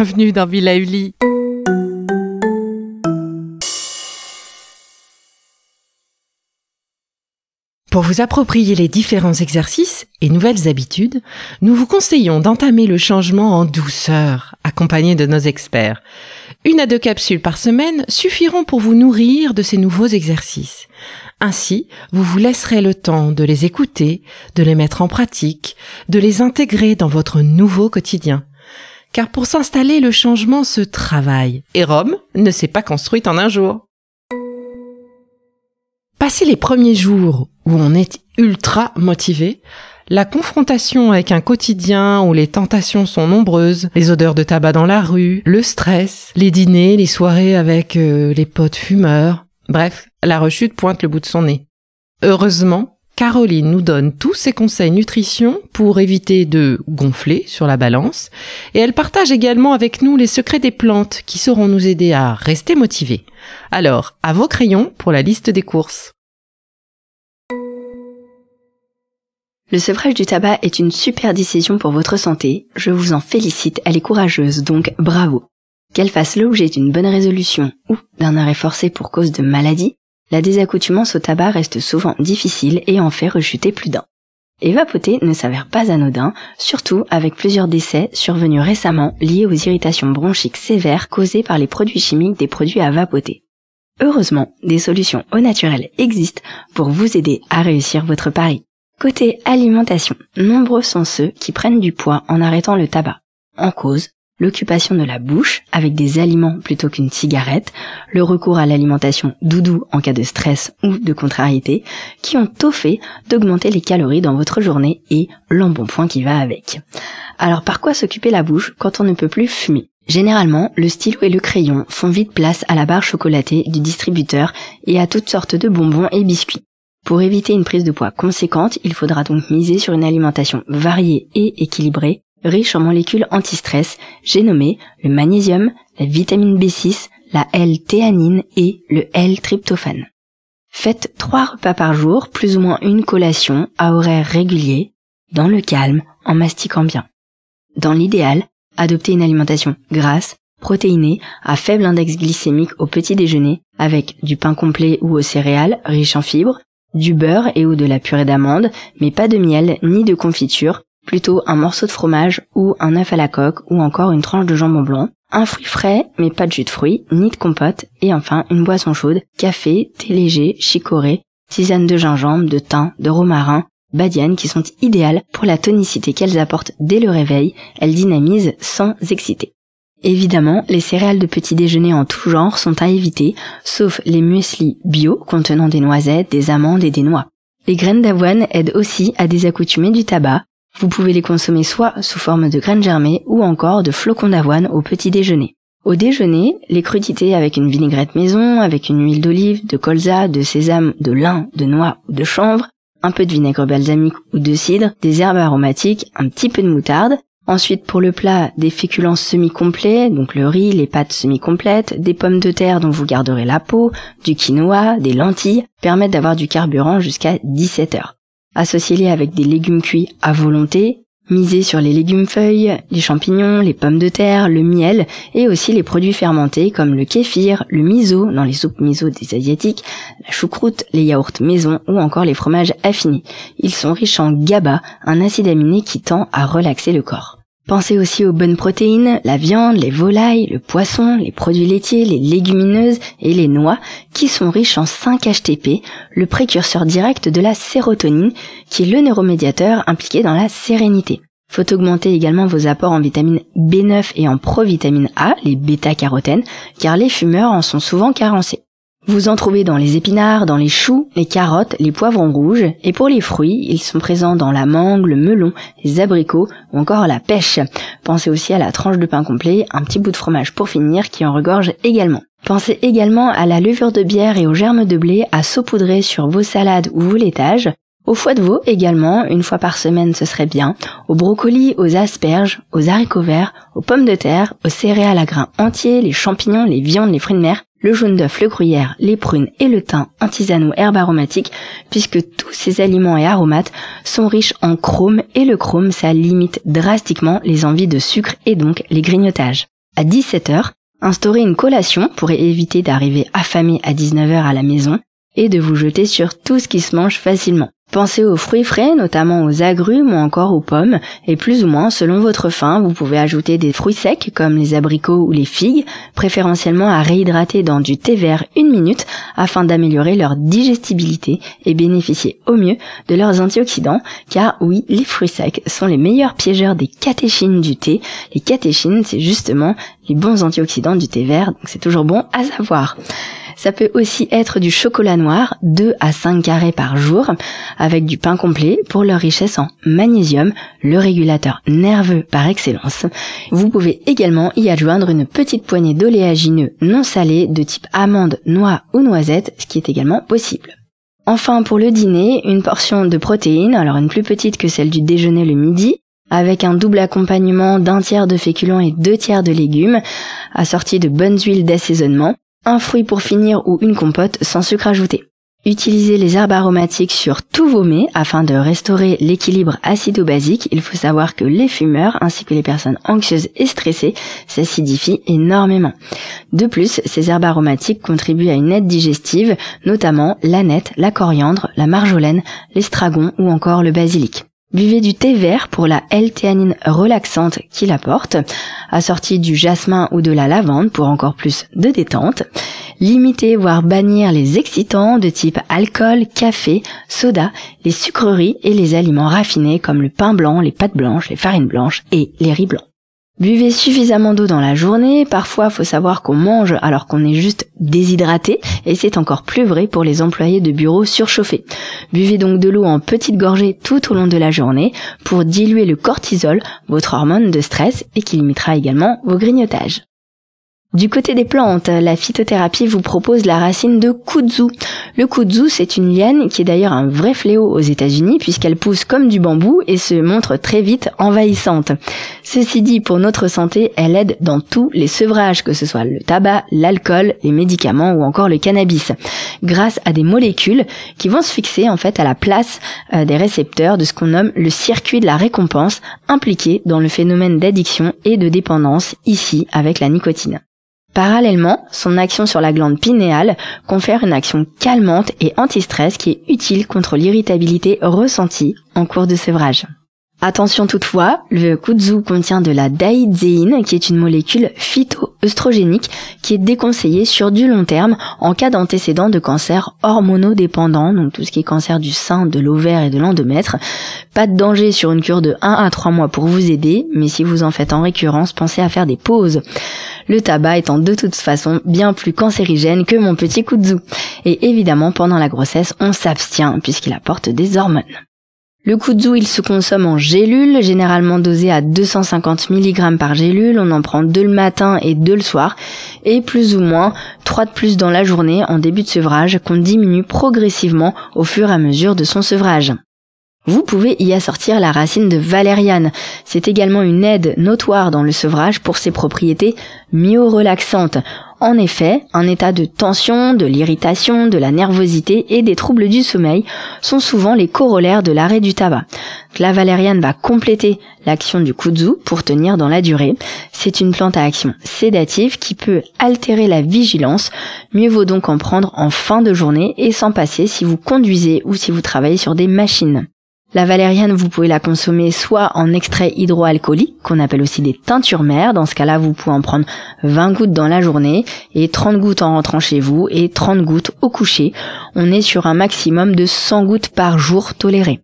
bienvenue dans Villa Uli. Pour vous approprier les différents exercices et nouvelles habitudes, nous vous conseillons d'entamer le changement en douceur, accompagné de nos experts. 1 à 2 capsules par semaine suffiront pour vous nourrir de ces nouveaux exercices. Ainsi, vous vous laisserez le temps de les écouter, de les mettre en pratique, de les intégrer dans votre nouveau quotidien. Car pour s'installer, le changement se travaille, et Rome ne s'est pas construite en un jour. Passer les premiers jours où on est ultra motivé, la confrontation avec un quotidien où les tentations sont nombreuses, les odeurs de tabac dans la rue, le stress, les dîners, les soirées avec les potes fumeurs, bref, la rechute pointe le bout de son nez. Heureusement, Caroline nous donne tous ses conseils nutrition pour éviter de gonfler sur la balance, et elle partage également avec nous les secrets des plantes qui sauront nous aider à rester motivés. Alors, à vos crayons pour la liste des courses. Le sevrage du tabac est une super décision pour votre santé, je vous en félicite, elle est courageuse, donc bravo. Qu'elle fasse l'objet d'une bonne résolution ou d'un arrêt forcé pour cause de maladie, la désaccoutumance au tabac reste souvent difficile et en fait rechuter plus d'un. Et vapoter ne s'avère pas anodin, surtout avec plusieurs décès survenus récemment liés aux irritations bronchiques sévères causées par les produits chimiques des produits à vapoter. Heureusement, des solutions au naturel existent pour vous aider à réussir votre pari. Côté alimentation, nombreux sont ceux qui prennent du poids en arrêtant le tabac. En cause, l'occupation de la bouche avec des aliments plutôt qu'une cigarette, le recours à l'alimentation doudou en cas de stress ou de contrariété, qui ont tôt fait d'augmenter les calories dans votre journée et l'embonpoint qui va avec. Alors par quoi s'occuper la bouche quand on ne peut plus fumer ? Généralement, le stylo et le crayon font vite place à la barre chocolatée du distributeur et à toutes sortes de bonbons et biscuits. Pour éviter une prise de poids conséquente, il faudra donc miser sur une alimentation variée et équilibrée, riche en molécules anti-stress, j'ai nommé le magnésium, la vitamine B6, la L-théanine et le L-tryptophane. Faites 3 repas par jour, plus ou moins une collation, à horaires réguliers, dans le calme, en mastiquant bien. Dans l'idéal, adoptez une alimentation grasse, protéinée, à faible index glycémique au petit déjeuner, avec du pain complet ou aux céréales, riche en fibres, du beurre et ou de la purée d'amande, mais pas de miel ni de confiture, plutôt un morceau de fromage ou un œuf à la coque ou encore une tranche de jambon blanc, un fruit frais mais pas de jus de fruits, ni de compote, et enfin une boisson chaude, café, thé léger, chicorée, tisane de gingembre, de thym, de romarin, badiane qui sont idéales pour la tonicité qu'elles apportent dès le réveil, elles dynamisent sans exciter. Évidemment, les céréales de petit déjeuner en tout genre sont à éviter, sauf les mueslis bio contenant des noisettes, des amandes et des noix. Les graines d'avoine aident aussi à désaccoutumer du tabac. Vous pouvez les consommer soit sous forme de graines germées ou encore de flocons d'avoine au petit déjeuner. Au déjeuner, les crudités avec une vinaigrette maison, avec une huile d'olive, de colza, de sésame, de lin, de noix ou de chanvre, un peu de vinaigre balsamique ou de cidre, des herbes aromatiques, un petit peu de moutarde. Ensuite, pour le plat, des féculents semi-complets, donc le riz, les pâtes semi-complètes, des pommes de terre dont vous garderez la peau, du quinoa, des lentilles, permettent d'avoir du carburant jusqu'à 17 heures. Associez-les avec des légumes cuits à volonté, misez sur les légumes feuilles, les champignons, les pommes de terre, le miel et aussi les produits fermentés comme le kéfir, le miso dans les soupes miso des asiatiques, la choucroute, les yaourts maison ou encore les fromages affinés. Ils sont riches en GABA, un acide aminé qui tend à relaxer le corps. Pensez aussi aux bonnes protéines, la viande, les volailles, le poisson, les produits laitiers, les légumineuses et les noix qui sont riches en 5-HTP, le précurseur direct de la sérotonine qui est le neuromédiateur impliqué dans la sérénité. Faut augmenter également vos apports en vitamine B9 et en provitamine A, les bêta-carotènes, car les fumeurs en sont souvent carencés. Vous en trouvez dans les épinards, dans les choux, les carottes, les poivrons rouges, et pour les fruits, ils sont présents dans la mangue, le melon, les abricots ou encore la pêche. Pensez aussi à la tranche de pain complet, un petit bout de fromage pour finir qui en regorge également. Pensez également à la levure de bière et aux germes de blé à saupoudrer sur vos salades ou vos laitages. Au foie de veau également, 1 fois par semaine ce serait bien, aux brocolis, aux asperges, aux haricots verts, aux pommes de terre, aux céréales à grains entiers, les champignons, les viandes, les fruits de mer, le jaune d'œuf, le gruyère, les prunes et le thym en tisane ou herbes aromatiques, puisque tous ces aliments et aromates sont riches en chrome et le chrome ça limite drastiquement les envies de sucre et donc les grignotages. À 17h, instaurez une collation pour éviter d'arriver affamé à 19h à la maison et de vous jeter sur tout ce qui se mange facilement. Pensez aux fruits frais, notamment aux agrumes ou encore aux pommes, et plus ou moins selon votre faim, vous pouvez ajouter des fruits secs comme les abricots ou les figues, préférentiellement à réhydrater dans du thé vert 1 minute afin d'améliorer leur digestibilité et bénéficier au mieux de leurs antioxydants, car oui, les fruits secs sont les meilleurs piégeurs des catéchines du thé. Les catéchines, c'est justement les bons antioxydants du thé vert, donc c'est toujours bon à savoir. Ça peut aussi être du chocolat noir, 2 à 5 carrés par jour, avec du pain complet pour leur richesse en magnésium, le régulateur nerveux par excellence. Vous pouvez également y adjoindre une petite poignée d'oléagineux non salés de type amande, noix ou noisette, ce qui est également possible. Enfin, pour le dîner, une portion de protéines, alors une plus petite que celle du déjeuner le midi, avec un double accompagnement d'1 tiers de féculents et 2 tiers de légumes, assorti de bonnes huiles d'assaisonnement, un fruit pour finir ou une compote sans sucre ajouté. Utilisez les herbes aromatiques sur tous vos mets afin de restaurer l'équilibre acido-basique. Il faut savoir que les fumeurs ainsi que les personnes anxieuses et stressées s'acidifient énormément. De plus, ces herbes aromatiques contribuent à une aide digestive, notamment l'aneth, la coriandre, la marjolaine, l'estragon ou encore le basilic. Buvez du thé vert pour la L-théanine relaxante qu'il apporte, assorti du jasmin ou de la lavande pour encore plus de détente. Limitez voire bannir les excitants de type alcool, café, soda, les sucreries et les aliments raffinés comme le pain blanc, les pâtes blanches, les farines blanches et les riz blancs. Buvez suffisamment d'eau dans la journée, parfois faut savoir qu'on mange alors qu'on est juste déshydraté, et c'est encore plus vrai pour les employés de bureau surchauffés. Buvez donc de l'eau en petites gorgées tout au long de la journée pour diluer le cortisol, votre hormone de stress, et qui limitera également vos grignotages. Du côté des plantes, la phytothérapie vous propose la racine de kudzu. Le kudzu, c'est une liane qui est d'ailleurs un vrai fléau aux États-Unis puisqu'elle pousse comme du bambou et se montre très vite envahissante. Ceci dit, pour notre santé, elle aide dans tous les sevrages, que ce soit le tabac, l'alcool, les médicaments ou encore le cannabis, grâce à des molécules qui vont se fixer en fait à la place des récepteurs de ce qu'on nomme le circuit de la récompense impliqué dans le phénomène d'addiction et de dépendance, ici avec la nicotine. Parallèlement, son action sur la glande pinéale confère une action calmante et anti-stress qui est utile contre l'irritabilité ressentie en cours de sevrage. Attention toutefois, le kudzu contient de la daïdzéine qui est une molécule phytoœstrogénique qui est déconseillée sur du long terme en cas d'antécédent de cancer hormonodépendant, donc tout ce qui est cancer du sein, de l'ovaire et de l'endomètre. Pas de danger sur une cure de 1 à 3 mois pour vous aider, mais si vous en faites en récurrence, pensez à faire des pauses. Le tabac étant de toute façon bien plus cancérigène que mon petit kudzu. Et évidemment, pendant la grossesse, on s'abstient puisqu'il apporte des hormones. Le kudzu, il se consomme en gélule, généralement dosé à 250 mg par gélule. On en prend 2 le matin et 2 le soir, et plus ou moins 3 de plus dans la journée en début de sevrage qu'on diminue progressivement au fur et à mesure de son sevrage. Vous pouvez y assortir la racine de valériane. C'est également une aide notoire dans le sevrage pour ses propriétés myorelaxantes. En effet, un état de tension, de l'irritation, de la nervosité et des troubles du sommeil sont souvent les corollaires de l'arrêt du tabac. La valériane va compléter l'action du kudzu pour tenir dans la durée. C'est une plante à action sédative qui peut altérer la vigilance. Mieux vaut donc en prendre en fin de journée et s'en passer si vous conduisez ou si vous travaillez sur des machines. La valériane, vous pouvez la consommer soit en extrait hydroalcoolique, qu'on appelle aussi des teintures mères. Dans ce cas-là, vous pouvez en prendre 20 gouttes dans la journée et 30 gouttes en rentrant chez vous et 30 gouttes au coucher. On est sur un maximum de 100 gouttes par jour tolérées.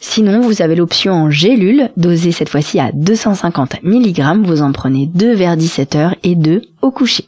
Sinon, vous avez l'option en gélule, dosée cette fois-ci à 250 mg. Vous en prenez 2 vers 17h et 2 au coucher.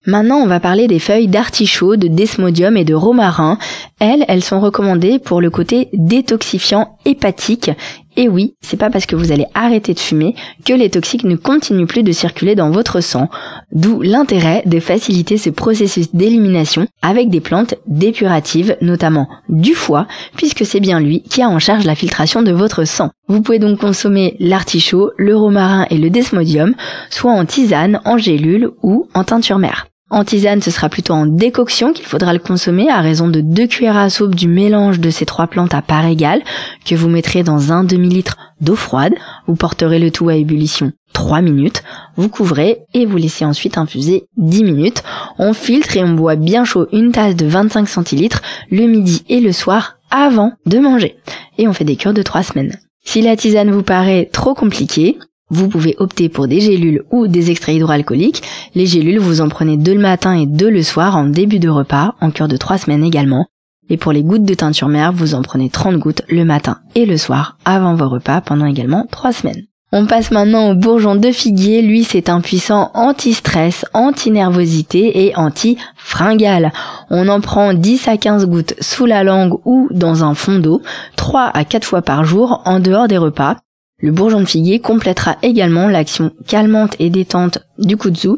Maintenant, on va parler des feuilles d'artichaut, de desmodium et de romarin. Elles sont recommandées pour le côté détoxifiant hépatique. Et oui, c'est pas parce que vous allez arrêter de fumer que les toxiques ne continuent plus de circuler dans votre sang. D'où l'intérêt de faciliter ce processus d'élimination avec des plantes dépuratives, notamment du foie, puisque c'est bien lui qui a en charge la filtration de votre sang. Vous pouvez donc consommer l'artichaut, le romarin et le desmodium, soit en tisane, en gélule ou en teinture mère. En tisane, ce sera plutôt en décoction qu'il faudra le consommer à raison de 2 cuillères à soupe du mélange de ces 3 plantes à part égale que vous mettrez dans un demi-litre d'eau froide. Vous porterez le tout à ébullition 3 minutes, vous couvrez et vous laissez ensuite infuser 10 minutes. On filtre et on boit bien chaud une tasse de 25 centilitres le midi et le soir avant de manger. Et on fait des cures de 3 semaines. Si la tisane vous paraît trop compliquée, vous pouvez opter pour des gélules ou des extraits hydroalcooliques. Les gélules, vous en prenez 2 le matin et 2 le soir en début de repas, en cure de 3 semaines également. Et pour les gouttes de teinture mère, vous en prenez 30 gouttes le matin et le soir avant vos repas pendant également 3 semaines. On passe maintenant au bourgeon de figuier. Lui, c'est un puissant anti-stress, anti-nervosité et anti-fringale. On en prend 10 à 15 gouttes sous la langue ou dans un fond d'eau, 3 à 4 fois par jour en dehors des repas. Le bourgeon de figuier complétera également l'action calmante et détente du kudzu,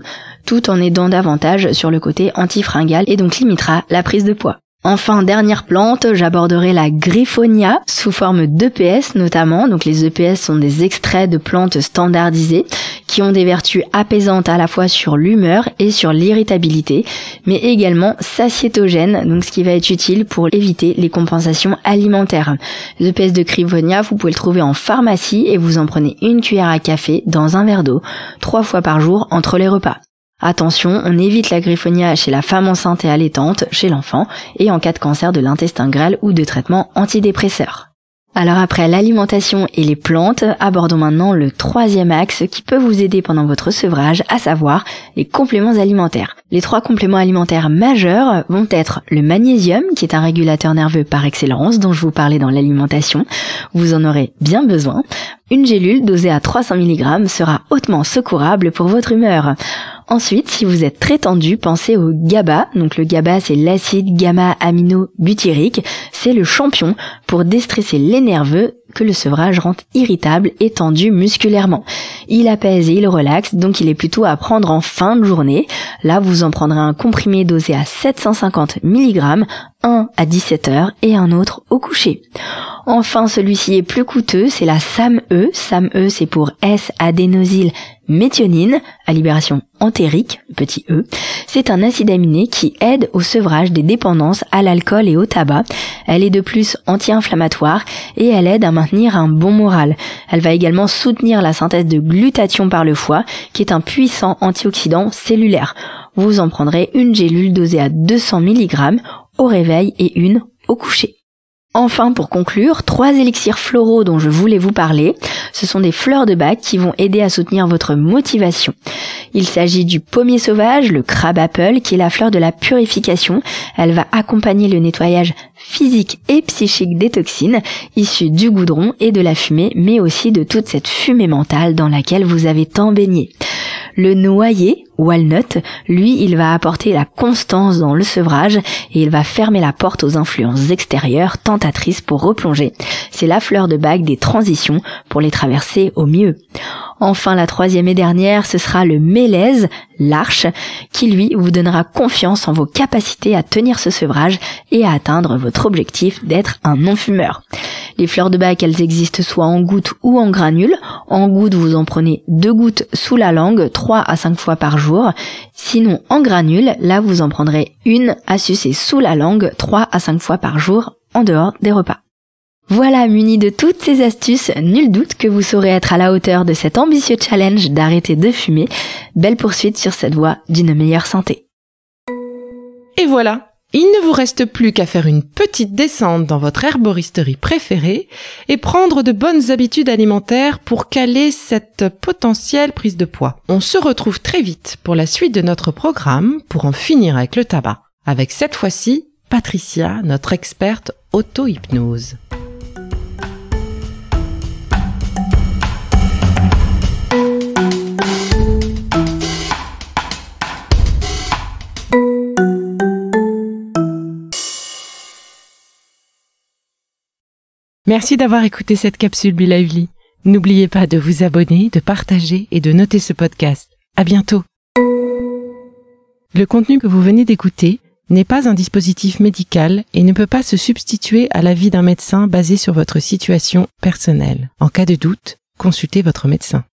tout en aidant davantage sur le côté anti-fringale et donc limitera la prise de poids. Enfin, dernière plante, j'aborderai la griffonia sous forme d'EPS notamment. Donc les EPS sont des extraits de plantes standardisées qui ont des vertus apaisantes à la fois sur l'humeur et sur l'irritabilité, mais également satiétogènes, donc ce qui va être utile pour éviter les compensations alimentaires. Les EPS de griffonia, vous pouvez le trouver en pharmacie et vous en prenez une cuillère à café dans un verre d'eau, 3 fois par jour entre les repas. Attention, on évite la griffonia chez la femme enceinte et allaitante, chez l'enfant, et en cas de cancer de l'intestin grêle ou de traitement antidépresseur. Alors après l'alimentation et les plantes, abordons maintenant le 3e axe qui peut vous aider pendant votre sevrage, à savoir les compléments alimentaires. Les 3 compléments alimentaires majeurs vont être le magnésium, qui est un régulateur nerveux par excellence, dont je vous parlais dans l'alimentation. Vous en aurez bien besoin. Une gélule dosée à 300 mg sera hautement secourable pour votre humeur. Ensuite, si vous êtes très tendu, pensez au GABA. Donc le GABA, c'est l'acide gamma-aminobutyrique. C'est le champion pour déstresser les nerveux que le sevrage rend irritable et tendu musculairement. Il apaise et il relaxe, donc il est plutôt à prendre en fin de journée. Là, vous en prendrez un comprimé dosé à 750 mg, un à 17h et un autre au coucher. Enfin, celui-ci est plus coûteux, c'est la SAMe. SAMe, c'est pour S-adénosylméthionine, à libération entérique, petit e. C'est un acide aminé qui aide au sevrage des dépendances à l'alcool et au tabac. Elle est de plus anti-inflammatoire et elle aide à maintenir un bon moral. Elle va également soutenir la synthèse de glutathion par le foie, qui est un puissant antioxydant cellulaire. Vous en prendrez une gélule dosée à 200 mg au réveil et une au coucher. Enfin, pour conclure, 3 élixirs floraux dont je voulais vous parler. Ce sont des fleurs de bac qui vont aider à soutenir votre motivation. Il s'agit du pommier sauvage, le crabe apple, qui est la fleur de la purification. Elle va accompagner le nettoyage physique et psychique des toxines issues du goudron et de la fumée, mais aussi de toute cette fumée mentale dans laquelle vous avez tant baigné. Le noyer, walnut, lui, il va apporter la constance dans le sevrage et il va fermer la porte aux influences extérieures tentatrices pour replonger. C'est la fleur de bac des transitions pour les traverser au mieux. Enfin, la 3e et dernière, ce sera le mélèze, l'arche, qui lui vous donnera confiance en vos capacités à tenir ce sevrage et à atteindre votre objectif d'être un non-fumeur. Les fleurs de bac, elles existent soit en gouttes ou en granules. En gouttes, vous en prenez 2 gouttes sous la langue, 3 à 5 fois par jour. Sinon, en granules, là, vous en prendrez une à sucer sous la langue, 3 à 5 fois par jour, en dehors des repas. Voilà, muni de toutes ces astuces, nul doute que vous saurez être à la hauteur de cet ambitieux challenge d'arrêter de fumer. Belle poursuite sur cette voie d'une meilleure santé. Et voilà, il ne vous reste plus qu'à faire une petite descente dans votre herboristerie préférée et prendre de bonnes habitudes alimentaires pour caler cette potentielle prise de poids. On se retrouve très vite pour la suite de notre programme pour en finir avec le tabac. Avec cette fois-ci, Patricia, notre experte auto-hypnose. Merci d'avoir écouté cette capsule Be Lively. N'oubliez pas de vous abonner, de partager et de noter ce podcast. À bientôt. Le contenu que vous venez d'écouter n'est pas un dispositif médical et ne peut pas se substituer à l'avis d'un médecin basé sur votre situation personnelle. En cas de doute, consultez votre médecin.